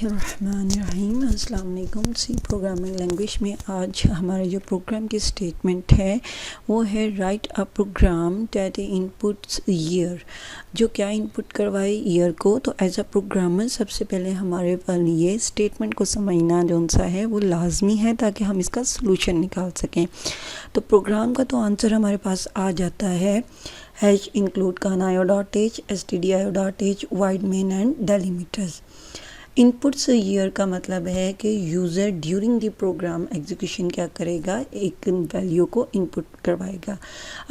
बिस्मिल्लाहिर्रहमानिर्रहीम। अस्सलाम वालेकुम। सी प्रोग्रामिंग लैंग्वेज में आज हमारे जो प्रोग्राम की स्टेटमेंट है वो है write a program that inputs year. जो क्या इनपुट करवाए ईयर को। तो एज अ प्रोग्रामर सबसे पहले हमारे लिए स्टेटमेंट को समझना जो सा है वो लाजमी है ताकि हम इसका सलूशन निकाल सकें। तो प्रोग्राम का तो आंसर हमारे पास आ जाता है हैश इंक्लूड काना.h stdio.h void main and delimiters. Inputs year का मतलब है कि user during the program execution क्या करेगा, एक वैल्यू को इनपुट करवाएगा।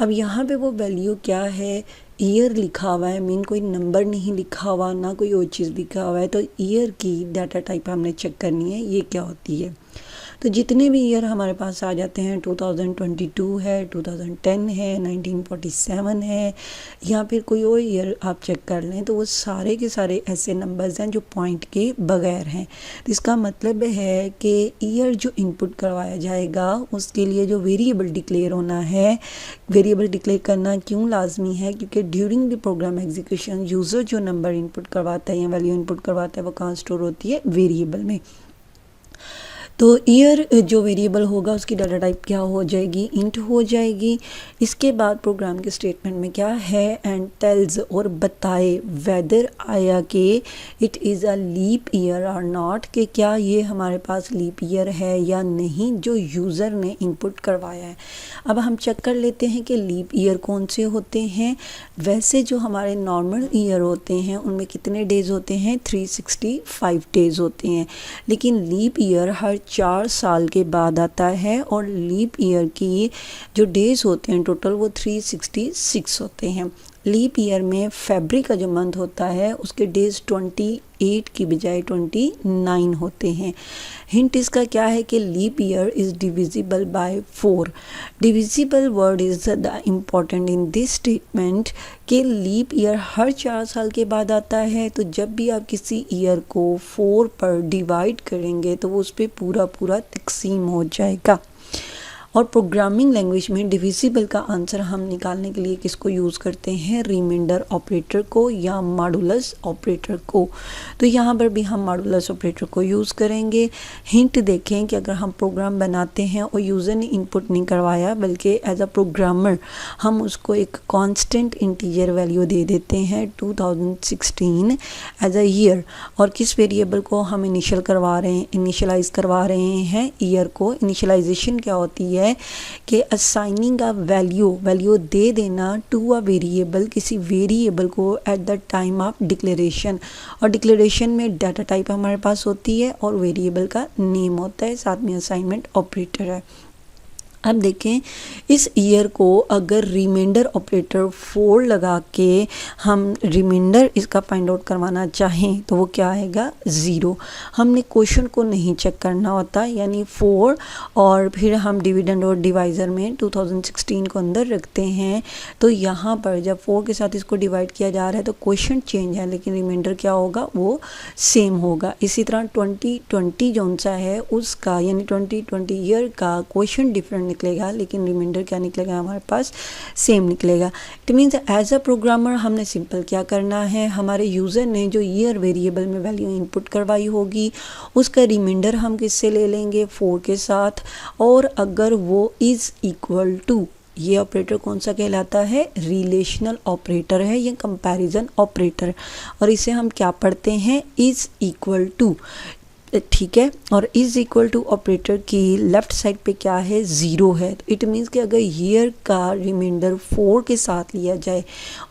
अब यहाँ पे वो वैल्यू क्या है, ईयर लिखा हुआ है, मीन कोई नंबर नहीं लिखा हुआ ना कोई और चीज़ लिखा हुआ है। तो ईयर की डाटा टाइप हमने चेक करनी है ये क्या होती है। तो जितने भी ईयर हमारे पास आ जाते हैं 2022 है, 2010 है, 1947 है या फिर कोई और ईयर आप चेक कर लें तो वो सारे के सारे ऐसे नंबर्स हैं जो पॉइंट के बगैर हैं। तो इसका मतलब है कि ईयर जो इनपुट करवाया जाएगा उसके लिए जो वेरिएबल डिक्लेयर होना है, वेरिएबल डिक्लेयर करना क्यों लाजमी है, क्योंकि during the program execution user जो नंबर इनपुट करवाता है या वैल्यू इनपुट करवाता है वो कहाँ स्टोर होती है, वेरिएबल में। तो ईयर जो वेरिएबल होगा उसकी डाटा टाइप क्या हो जाएगी, इंट हो जाएगी। इसके बाद प्रोग्राम के स्टेटमेंट में क्या है, एंड टेल्स और बताए वेदर आया कि it is a leap year और नॉट, कि क्या ये हमारे पास लीप ईयर है या नहीं जो यूज़र ने इनपुट करवाया है। अब हम चेक कर लेते हैं कि लीप ईयर कौन से होते हैं। वैसे जो हमारे नॉर्मल ईयर होते हैं उनमें कितने डेज़ होते हैं, 365 डेज़ होते हैं। लेकिन लीप ईयर हर 4 साल के बाद आता है और लीप ईयर की जो डेज़ होते हैं टोटल वो 366 होते हैं। लीप ईयर में फरवरी का जो मंथ होता है उसके डेज़ 28 की बजाय 29 होते हैं। हिंट इसका क्या है कि leap year is divisible by 4। Divisible word is the important in this statement कि लीप ईयर हर 4 साल के बाद आता है। तो जब भी आप किसी ईयर को 4 पर डिवाइड करेंगे तो वो उस पर पूरा पूरा तकसीम हो जाएगा। और प्रोग्रामिंग लैंग्वेज में डिविजिबल का आंसर हम निकालने के लिए किसको यूज़ करते हैं, रिमाइंडर ऑपरेटर को या मॉडुलस ऑपरेटर को। तो यहाँ पर भी हम मॉडुलस ऑपरेटर को यूज़ करेंगे। हिंट देखें कि अगर हम प्रोग्राम बनाते हैं और यूज़र ने इनपुट नहीं करवाया बल्कि एज अ प्रोग्रामर हम उसको एक कांस्टेंट इंटीजर वैल्यू दे देते हैं 2016 एज अ ईयर, और किस वेरिएबल को हम इनिशियलाइज करवा रहे हैं, ईयर को। इनिशियलाइजेशन क्या होती है कि असाइनिंग अ वैल्यू दे देना टू अ वेरिएबल, किसी वेरिएबल को at the time of declaration. और डिक्लेरेशन में डाटा टाइप हमारे पास होती है और वेरिएबल का नेम होता है, साथ में असाइनमेंट ऑपरेटर है। अब देखें इस ईयर को अगर रिमाइंडर ऑपरेटर 4 लगा के हम रिमाइंडर इसका फाइंड आउट करवाना चाहें तो वो क्या आएगा, 0। हमने क्वेश्चन को नहीं चेक करना होता, यानी 4 और फिर हम डिविडेंड और डिवाइज़र में 2016 को अंदर रखते हैं। तो यहाँ पर जब 4 के साथ इसको डिवाइड किया जा रहा है तो क्वेश्चन चेंज है लेकिन रिमाइंडर क्या होगा, वो सेम होगा। इसी तरह 2020 जो सा है उसका यानी 2020 ईयर का क्वेश्चन डिफरेंट निकलेगा लेकिन रिमाइंडर क्या निकलेगा, हमारे पास सेम निकलेगा। It means as a programmer हमने सिंपल क्या करना है, हमारे यूज़र ने जो ईयर वेरिएबल में वैल्यू इनपुट करवाई होगी उसका रिमाइंडर हम किससे ले लेंगे, 4 के साथ। और अगर वो इज़ इक्वल टू, ये ऑपरेटर कौन सा कहलाता है, रिलेशनल ऑपरेटर है, ये कंपैरिजन ऑपरेटर, और इसे हम क्या पढ़ते हैं, इज़ इक्वल टू, ठीक है। और इज़ इक्वल टू ऑपरेटर की लेफ़्ट साइड पे क्या है, 0 है। तो इट मीन्स कि अगर ईयर का रिमाइंडर 4 के साथ लिया जाए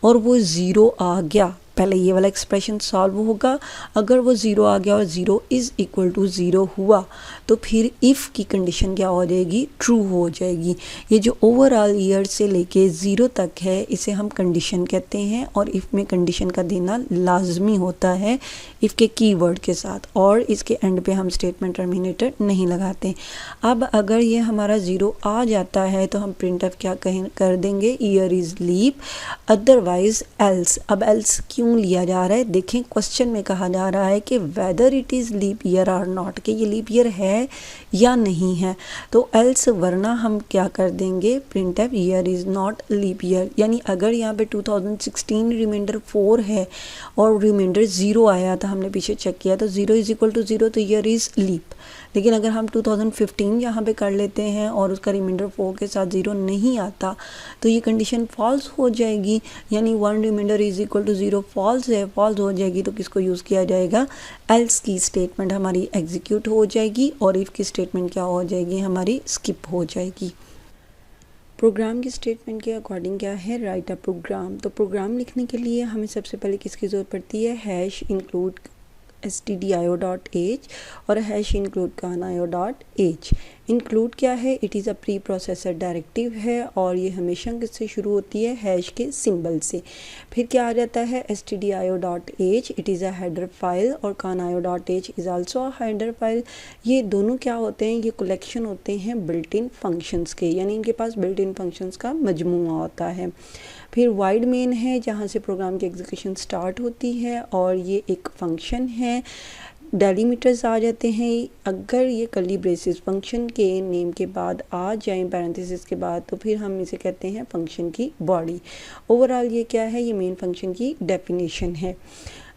और वो 0 आ गया, पहले ये वाला एक्सप्रेशन सॉल्व होगा। अगर वो 0 आ गया और 0 इज़ इक्वल टू 0 हुआ तो फिर इफ़ की कंडीशन क्या हो जाएगी, ट्रू हो जाएगी। ये जो ओवरऑल ईयर से लेके 0 तक है इसे हम कंडीशन कहते हैं और इफ़ में कंडीशन का देना लाजमी होता है इफ़ के कीवर्ड के साथ, और इसके एंड पे हम स्टेटमेंट टर्मिनेटर नहीं लगाते। अब अगर ये हमारा 0 आ जाता है तो हम प्रिंट ऑफ क्या कर देंगे, year is leap, otherwise else. अब एल्स क्यों क्यों लिया जा रहा है? देखें, क्वेश्चन में कहा जा रहा है कि whether it is leap year और नॉट, कि ये लीप ईयर है या नहीं है। तो एल्स वरना हम क्या कर देंगे, print f year is not leap year. यानी अगर यहाँ पे 2016 रिमाइंडर 4 है और रिमाइंडर 0 आया था, हमने पीछे चेक किया, तो 0 इज इक्वल टू 0, तो ईयर इज़ लीप। लेकिन अगर हम 2015 यहाँ पे कर लेते हैं और उसका रिमाइंडर 4 के साथ 0 नहीं आता, तो ये कंडीशन फॉल्स हो जाएगी। यानी 1 reminder is equal to 0 false है, फॉल्स हो जाएगी तो किसको यूज़ किया जाएगा, एल्स की स्टेटमेंट हमारी एग्जीक्यूट हो जाएगी और इफ़ की स्टेटमेंट क्या हो जाएगी, हमारी स्किप हो जाएगी। प्रोग्राम की स्टेटमेंट के अकॉर्डिंग क्या है, राइट अ प्रोग्राम। तो प्रोग्राम लिखने के लिए हमें सबसे पहले किसकी ज़रूरत पड़ती है, हैश इंक्लूड stdio.h और हैश इंक्लूड कानायो.h। इंक्लूड क्या है, it is a pre processor directive है और ये हमेशा किससे शुरू होती है, हैश के सिंबल से। फिर क्या आ जाता है, stdio.h, it is a header file और कानायो.h is also a header file. ये दोनों क्या होते हैं, ये कलेक्शन होते हैं बिल्ट इन फंक्शंस के, यानी इनके पास बिल्ट इन फंक्शंस का मजमूआ होता है। फिर वाइड मेन है जहाँ से प्रोग्राम की एग्जीक्यूशन स्टार्ट होती है और ये एक फंक्शन है। डेलीमीटर्स आ जाते हैं, अगर ये कर्ली ब्रेसेस फंक्शन के नेम के बाद आ जाएं पैरेंथेसिस के बाद, तो फिर हम इसे कहते हैं फंक्शन की बॉडी। ओवरऑल ये क्या है, ये मेन फंक्शन की डेफिनेशन है।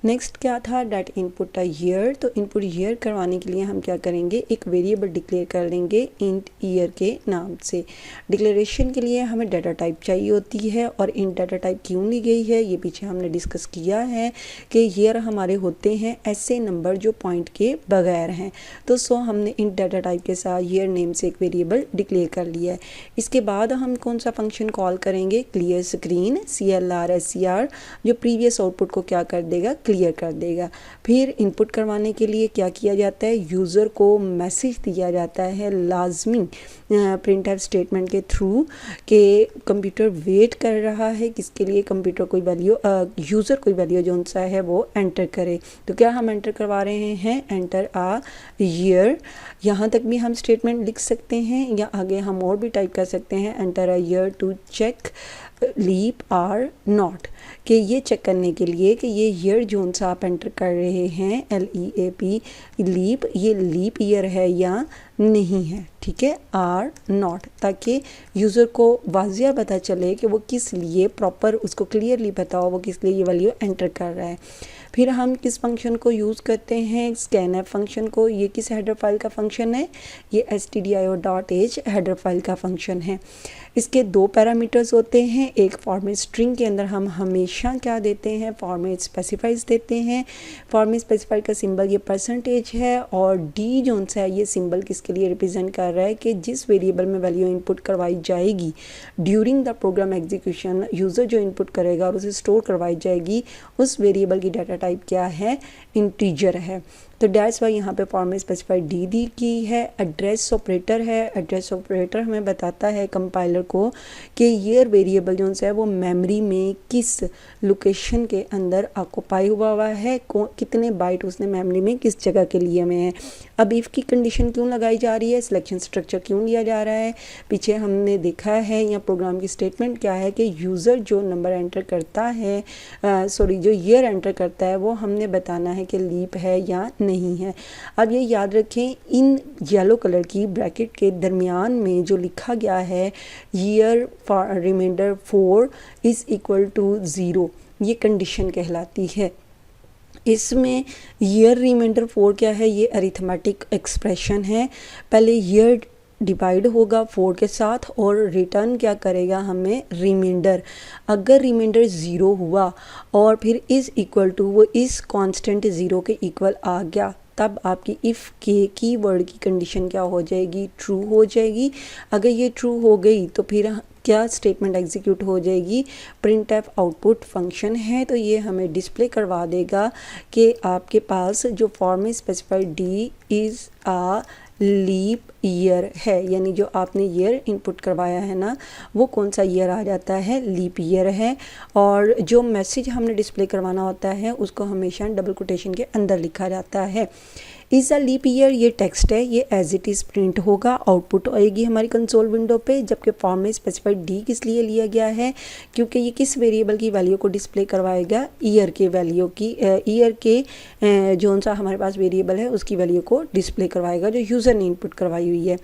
नेक्स्ट क्या था, डेट इनपुट अ ईयर। तो इनपुट ईयर करवाने के लिए हम क्या करेंगे, एक वेरिएबल डिक्लेयर कर लेंगे इंट ईयर के नाम से। डिक्लेरेशन के लिए हमें डाटा टाइप चाहिए होती है और इंट डाटा टाइप क्यों ली गई है, ये पीछे हमने डिस्कस किया है कि ईयर हमारे होते हैं ऐसे नंबर जो पॉइंट के बगैर हैं। तो सो हमने इंट डाटा टाइप के साथ ईयर नेम से एक वेरिएबल डिक्लेयर कर लिया है। इसके बाद हम कौन सा फंक्शन कॉल करेंगे, क्लियर स्क्रीन, CLR जो प्रीवियस आउटपुट को क्या कर देगा, क्लियर कर देगा। फिर इनपुट करवाने के लिए क्या किया जाता है, यूज़र को मैसेज दिया जाता है लाजमी प्रिंट एफ स्टेटमेंट के थ्रू कि कंप्यूटर वेट कर रहा है किसके लिए, कंप्यूटर कोई वैल्यू यूज़र कोई वैल्यू जो सा है वो एंटर करे। तो क्या हम एंटर करवा रहे हैं, एंटर आ ईयर। यहाँ तक भी हम स्टेटमेंट लिख सकते हैं या आगे हम और भी टाइप कर सकते हैं, enter a year to check leap or not, कि ये चेक करने के लिए कि ये ईयर जोन सा आप एंटर कर रहे हैं LEAP लीप, ये लीप ईयर है या नहीं है, ठीक है, आर नॉट, ताकि यूज़र को वाजिया पता चले कि वो किस लिए, प्रॉपर उसको क्लियरली पता हो वो किस लिए ये वैल्यू एंटर कर रहा है। फिर हम किस फंक्शन को यूज़ करते हैं, स्कैनएफ फंक्शन को। ये किस हेडर फाइल का फंक्शन है, ये stdio.h हेडर फाइल का फंक्शन है। इसके दो पैरामीटर्स होते हैं, एक फॉर्मेट स्ट्रिंग के अंदर हम हमेशा क्या देते हैं, फॉर्मेट स्पेसिफाइज देते हैं। फॉर्मेट स्पेसिफाइड का सिंबल ये परसेंटेज है और डी जोन सा है ये सिंबल किसके लिए रिप्रेजेंट कर रहा है कि जिस वेरिएबल में वैल्यू इनपुट करवाई जाएगी during the program execution, user जो इनपुट करेगा और उसे स्टोर करवाई जाएगी, उस वेरिएबल की डाटा टाइप क्या है, इंटीजर है। तो डैट्स वाई यहाँ पे फॉर्मेट स्पेसिफाइड डी दी की है। एड्रेस ऑपरेटर है, एड्रेस ऑपरेटर हमें बताता है कंपाइलर को कि ईयर वेरिएबल जो है वो मेमोरी में किस लोकेशन के अंदर ऑक्यूपाई हुआ है, कितने बाइट उसने मेमोरी में किस जगह के लिए में है। अब इफ़ की कंडीशन क्यों लगाई जा रही है, सिलेक्शन स्ट्रक्चर क्यों लिया जा रहा है, पीछे हमने देखा है या प्रोग्राम की स्टेटमेंट क्या है कि यूज़र जो नंबर एंटर करता है, जो ईयर एंटर करता है वो हमने बताना है कि लीप है या नहीं है। अब ये याद रखें, इन येलो कलर की ब्रैकेट के दरमियान में जो लिखा गया है year reminder 4 is equal to 0, ये कंडीशन कहलाती है। इसमें ईयर रिमाइंडर 4 क्या है, ये अरिथमेटिक एक्सप्रेशन है। पहले ईयर डिवाइड होगा 4 के साथ और रिटर्न क्या करेगा हमें, रिमाइंडर। अगर रिमाइंडर 0 हुआ और फिर इज़ इक्वल टू वो इस कांस्टेंट 0 के इक्वल आ गया, तब आपकी इफ़ के कीवर्ड की कंडीशन क्या हो जाएगी, ट्रू हो जाएगी। अगर ये ट्रू हो गई तो फिर क्या स्टेटमेंट एग्जीक्यूट हो जाएगी, प्रिंट एफ आउटपुट फंक्शन है तो ये हमें डिस्प्ले करवा देगा कि आपके पास जो format specified d is a leap year है, यानी जो आपने ईयर इनपुट करवाया है ना वो कौन सा ईयर आ जाता है, लीप ईयर है। और जो मैसेज हमने डिस्प्ले करवाना होता है उसको हमेशा डबल कोटेशन के अंदर लिखा जाता है। इज़ अ लीप ईयर ये टेक्स्ट है, ये एज इट इज़ प्रिंट होगा, आउटपुट आएगी हमारी कंसोल विंडो पे। जबकि फॉर्म में स्पेसिफाइड डी किस लिए लिया गया है, क्योंकि ये किस वेरिएबल की वैल्यू को डिस्प्ले करवाएगा, ईयर के वैल्यू की, ईयर के जो सा हमारे पास वेरिएबल है उसकी वैल्यू को डिस्प्ले करवाएगा जो यूज़र ने इनपुट करवाई हुई है।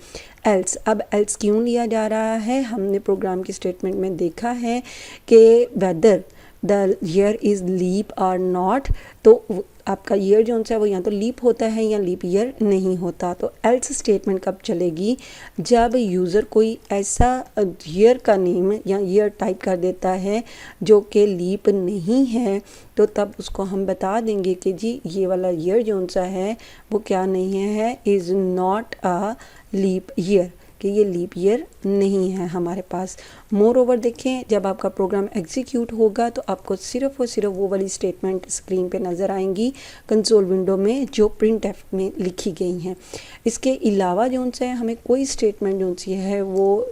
एल्स, अब एल्स क्यों लिया जा रहा है, हमने प्रोग्राम की स्टेटमेंट में देखा है कि whether the year is leap और नॉट, तो आपका ईयर जो है वो या तो लीप होता है या लीप ईयर नहीं होता। तो एल्स स्टेटमेंट कब चलेगी, जब यूज़र कोई ऐसा ईयर का नेम या ईयर टाइप कर देता है जो कि लीप नहीं है, तो तब उसको हम बता देंगे कि जी ये वाला ईयर जो सा है वो क्या नहीं है, is not a leap year, कि ये लीप ईयर नहीं है हमारे पास। मोर ओवर देखें, जब आपका प्रोग्राम एग्जीक्यूट होगा तो आपको सिर्फ और सिर्फ वो वाली स्टेटमेंट स्क्रीन पे नज़र आएंगी कंसोल विंडो में जो प्रिंट एफ में लिखी गई हैं। इसके अलावा जो है हमें कोई स्टेटमेंट जो सी है वो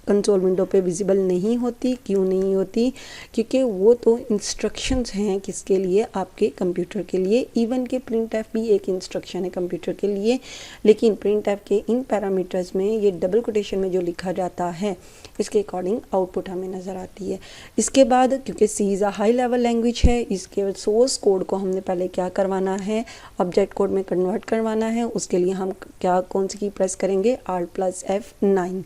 कंसोल विंडो पे विजिबल नहीं होती। क्यों नहीं होती, क्योंकि वो तो इंस्ट्रक्शंस हैं किसके लिए, आपके कंप्यूटर के लिए। इवन के प्रिंट एफ भी एक इंस्ट्रक्शन है कंप्यूटर के लिए, लेकिन प्रिंट एफ के इन पैरामीटर्स में ये डबल कोटेशन में जो लिखा जाता है इसके अकॉर्डिंग आउटपुट हमें नज़र आती है। इसके बाद क्योंकि C is a high level language है, इसके सोर्स कोड को हमने पहले क्या करवाना है, ऑब्जेक्ट कोड में कन्वर्ट करवाना है। उसके लिए हम क्या कौन सी की प्रेस करेंगे, Alt+F9।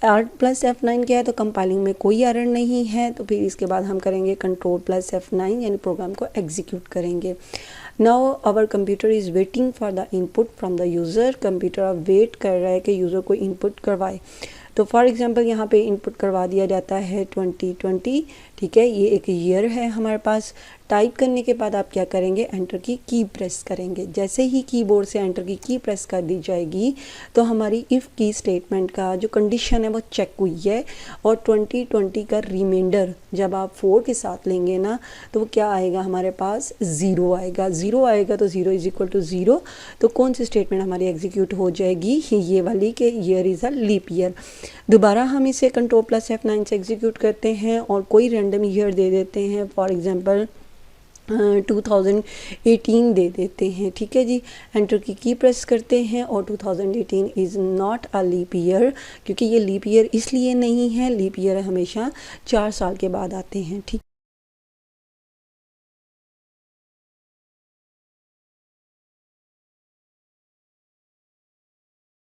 Alt+F9 क्या है, तो कंपाइलिंग में कोई एरर नहीं है। तो फिर इसके बाद हम करेंगे Ctrl+F9 यानी प्रोग्राम को एग्जीक्यूट करेंगे। Now our computer is waiting for the input from the user. Computer अब वेट कर रहा है कि यूज़र को इनपुट करवाए। तो फॉर एग्जांपल यहाँ पे इनपुट करवा दिया जाता है 2020, ठीक है, ये एक ईयर है हमारे पास। टाइप करने के बाद आप क्या करेंगे, एंटर की प्रेस करेंगे। जैसे ही कीबोर्ड से एंटर की प्रेस कर दी जाएगी तो हमारी इफ़ की स्टेटमेंट का जो कंडीशन है वो चेक हुई है, और 2020 का रिमाइंडर जब आप 4 के साथ लेंगे ना तो वो क्या आएगा हमारे पास, 0 आएगा। 0 आएगा तो 0 इज इक्वल टू 0। तो कौन सी स्टेटमेंट हमारी एग्जीक्यूट हो जाएगी, ये वाली के year is a leap year. दोबारा हम इसे Ctrl+F9 से एग्जीक्यूट करते हैं और कोई रैंडम ईयर दे देते हैं, फॉर एग्जांपल 2018 दे देते हैं, ठीक है जी। एंटर की प्रेस करते हैं और 2018 is not a leap year, क्योंकि ये लीप ईयर इसलिए नहीं है, लीप ईयर हमेशा 4 साल के बाद आते हैं, ठीक।